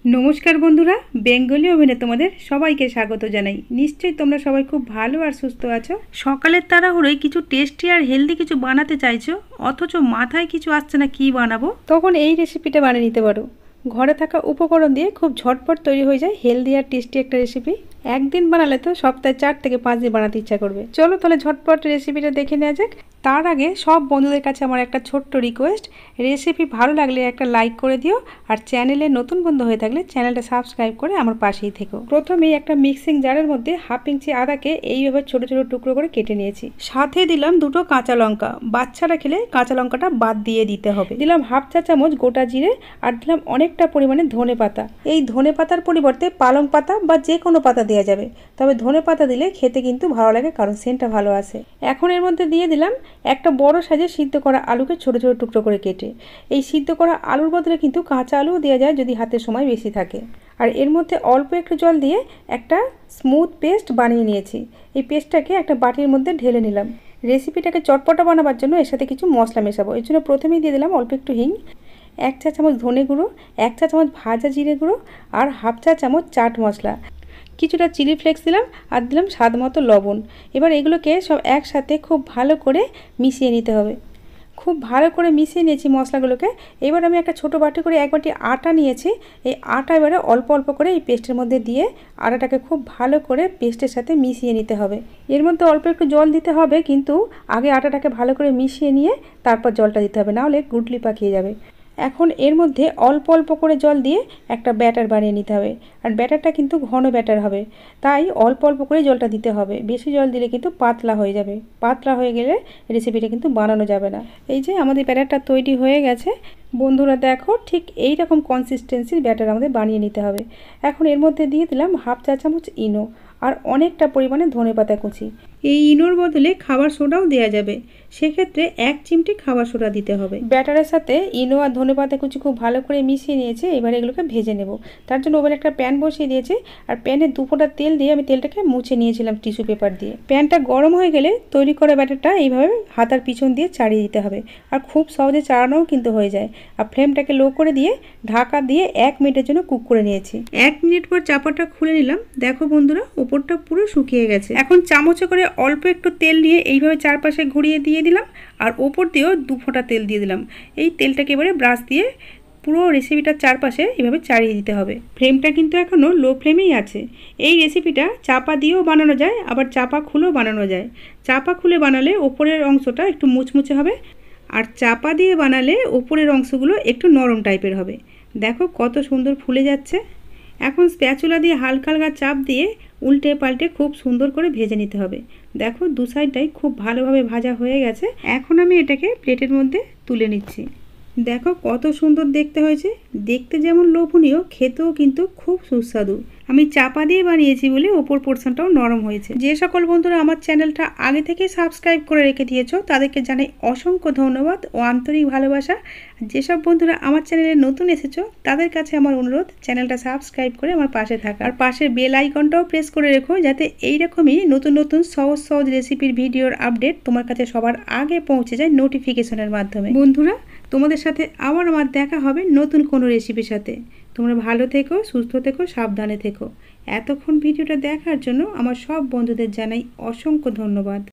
নমস্কার বন্ধুরা, বেঙ্গলি ওভেনে তোমাদের সবাইকে স্বাগত জানাই। নিশ্চয়ই তোমরা সবাই খুব ভালো আর সুস্থ আছো। সকালের তাড়াহুড়োয় কিছু টেস্টি আর হেলদি কিছু বানাতে চাইছো, অথচ মাথায় কিছু আসছে না কি বানাবো, তখন এই রেসিপিটা বানিয়ে নিতে পারো। ঘরে থাকা উপকরণ দিয়ে খুব ঝটপট তৈরি হয়ে যায় হেলদি আর টেস্টি একটা রেসিপি। একদিন বানালে তো সপ্তাহে 4 থেকে 5 দিন বানাতে ইচ্ছা করবে। চলো তাহলে ঝটপট রেসিপিটা দেখে নেওয়া যাক। তার আগে সব বন্ধুদের কাছে আমার একটা ছোট্ট রিকোয়েস্ট, রেসিপি ভালো লাগলে একটা লাইক করে দিও, আর চ্যানেলে নতুন বন্ধু হয়ে থাকলে চ্যানেলটা সাবস্ক্রাইব করে আমার পাশেই থেকো। প্রথমেই একটা মিক্সিং জারের মধ্যে 1/2 ইঞ্চি আদাকে এইভাবে ছোট ছোট টুকরো করে কেটে নিয়েছি। সাথে দিলাম 2টো কাঁচা লঙ্কা, বাচ্চারা খেলে কাঁচা লঙ্কাটা বাদ দিয়ে দিতে হবে। দিলাম 1/2 চা চামচ গোটা জিরে, আর দিলাম অনেকটা পরিমাণে ধনে পাতা। এই ধনে পাতার পরিবর্তে পালং পাতা বা যে কোনো পাতা দেওয়া যাবে, তবে ধনে পাতা দিলে খেতে কিন্তু ভালো লাগে, কারণ সেন্টটা ভালো আসে। এখন এর মধ্যে দিয়ে দিলাম একটা বড় সাইজের সিদ্ধ করা আলুকে ছোট ছোট টুকরো করে কেটে। এই সিদ্ধ করা আলুর বদলে কিন্তু কাঁচা আলুও দেওয়া যায় যদি হাতে সময় বেশি থাকে। আর এর মধ্যে অল্প একটু জল দিয়ে একটা স্মুথ পেস্ট বানিয়ে নিয়েছি। এই পেস্টটাকে একটা বাটির মধ্যে ঢেলে নিলাম। রেসিপিটাকে চটপটা বানাবার জন্য এর সাথে কিছু মশলা মেশাবো। এর জন্য প্রথমেই দিয়ে দিলাম অল্প একটু হিং, 1 চা চামচ ধনে গুঁড়ো, 1 চা চামচ ভাজা জিরে গুঁড়ো, আর 1/2 চা চামচ চাট মশলা, কিছুটা চিলি ফ্লেক্স দিলাম, আর দিলাম স্বাদ মতো লবণ। এবার এগুলোকে সব একসাথে খুব ভালো করে মিশিয়ে নিতে হবে। খুব ভালো করে মিশিয়ে নিয়েছি মশলাগুলোকে। এবার আমি একটা ছোট বাটি করে 1 বাটি আটা নিয়েছি। এই আটা এবারে অল্প অল্প করে এই পেস্টের মধ্যে দিয়ে আটাটাকে খুব ভালো করে পেস্টের সাথে মিশিয়ে নিতে হবে। এর মধ্যে অল্প একটু জল দিতে হবে, কিন্তু আগে আটাটাকে ভালো করে মিশিয়ে নিয়ে তারপর জলটা দিতে হবে, নাহলে গুটলি পাকিয়ে যাবে। এখন এর মধ্যে অল্প অল্প করে জল দিয়ে একটা ব্যাটার বানিয়ে নিতে হবে। আর ব্যাটারটা কিন্তু ঘন ব্যাটার হবে, তাই অল্প অল্প করে জলটা দিতে হবে। বেশি জল দিলে কিন্তু পাতলা হয়ে যাবে। পাতলা হয়ে গেলে রেসিপিটা কিন্তু বানানো যাবে না। এই যে আমাদের ব্যাটারটা তৈরি হয়ে গেছে বন্ধুরা, দেখো ঠিক এই রকম কনসিস্টেন্সির ব্যাটার আমাদের বানিয়ে নিতে হবে। এখন এর মধ্যে দিয়ে দিলাম 1/2 চা চামচ ইনো, আর অনেকটা পরিমাণে ধনেপাতা কুচি। এই ইনোর বদলে খাবার সোডাও দেওয়া যাবে, সেক্ষেত্রে 1 চিমটি খাবার সোডা দিতে হবে। ব্যাটারের সাথে ইনো আর ধনেপাতা কুচি খুব ভালো করে মিশিয়ে নিয়েছে। এবার এগুলোকে ভেজে নেব। তার জন্য ওভেনে একটা প্যান বসিয়ে দিয়েছি, আর প্যানে 2 ফোঁটা তেল দিয়ে আমি তেলটাকে মুছে নিয়েছিলাম টিস্যু পেপার দিয়ে। প্যানটা গরম হয়ে গেলে তৈরি করা ব্যাটারটা এইভাবে হাতার পিছন দিয়ে চাড়িয়ে দিতে হবে, আর খুব সহজে চাড়ানোও কিন্তু হয়ে যায়। আর ফ্লেমটাকে লো করে দিয়ে ঢাকা দিয়ে 1 মিনিটের জন্য কুক করে নিয়েছি। 1 মিনিট পর চাপাটা খুলে নিলাম। দেখো বন্ধুরা, উপরটা পুরো শুকিয়ে গেছে। এখন চামচে করে অল্প একটু তেল নিয়ে এইভাবে চারপাশে ঘুরিয়ে দিয়ে দিলাম, আর ওপর দিয়েও 2 ফোঁটা তেল দিয়ে দিলাম। এই তেলটাকে এবারে ব্রাশ দিয়ে পুরো রেসিপিটার চারপাশে এইভাবে চাড়িয়ে দিতে হবে। ফ্লেমটা কিন্তু এখনও লো ফ্লেমেই আছে। এই রেসিপিটা চাপা দিয়েও বানানো যায়, আবার চাপা খুলেও বানানো যায়। চাপা খুলে বানালে ওপরের অংশটা একটু মুচমুচে হবে, আর চাপা দিয়ে বানালে ওপরের অংশগুলো একটু নরম টাইপের হবে। দেখো কত সুন্দর ফুলে যাচ্ছে। এখন স্প্যাচুলা দিয়ে হালকা হালকা চাপ দিয়ে উল্টে পাল্টে খুব সুন্দর করে ভেজে নিতে হবে। দেখো দু সাইডটাই খুব ভালোভাবে ভাজা হয়ে গেছে। এখন আমি এটাকে প্লেটের মধ্যে তুলে নিচ্ছি। দেখো কত সুন্দর দেখতে হয়েছে। দেখতে যেমন লোভনীয়, খেতেও কিন্তু খুব সুস্বাদু। আমি চাপা দিয়ে বানিয়েছি বলে ওপর পোর্শনটাও নরম হয়েছে। যে সকল বন্ধুরা আমার চ্যানেলটা আগে থেকে সাবস্ক্রাইব করে রেখে দিয়েছো, তাদেরকে জানাই অসংখ্য ধন্যবাদ ও আন্তরিক ভালোবাসা। যেসব বন্ধুরা আমার চ্যানেলে নতুন এসেছো, তাদের কাছে আমার অনুরোধ, চ্যানেলটা সাবস্ক্রাইব করে আমার পাশে থাকা, আর পাশের বেল আইকনটাও প্রেস করে রেখো, যাতে এইরকমই নতুন নতুন সহজ সহজ রেসিপির ভিডিওর আপডেট তোমার কাছে সবার আগে পৌঁছে যায় নোটিফিকেশনের মাধ্যমে। বন্ধুরা, তোমাদের সাথে আবার আমার দেখা হবে নতুন কোনো রেসিপির সাথে। তোমরা ভালো থেকো, সুস্থ থেকো, সাবধানে থেকো। এতক্ষণ ভিডিওটা দেখার জন্য আমার সব বন্ধুদের জানাই অসংখ্য ধন্যবাদ।